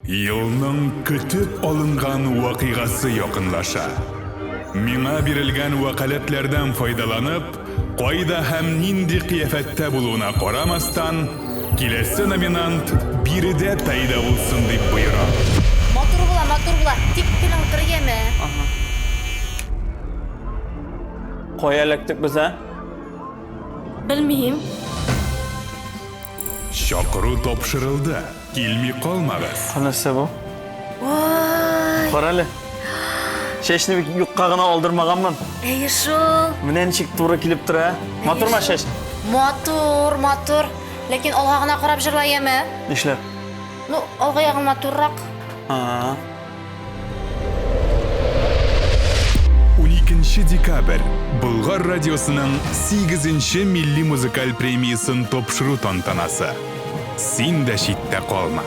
Yılның kütüp alıngan vakigası yakınlaşa. Миңа бирелгән вәкаләтләрдән файдаланып, кайда һәм нинди кыяфәттә булуына карамастан, киләсе номинант биредә тайда булсын дип боера. Матур була, тик кенә утыр яме. Кая электик без, а? Белмим. Чакыру тапшырылды. Килми калмагыз. Канасы бу? Ой, Каралы. Шешни юкка гына алдырмаганмын. әйе шул. Менен чик туры килеп тора. Матурма шеш. Матур. Ләкин алга гына карап җырлай яме. Нишләп? Ну, алга ягын матуррак. 12 декабрь Болгар радиосының 8-нче милли музыкаль премиясын тапшыру тантанасы. Син дә читтә калма.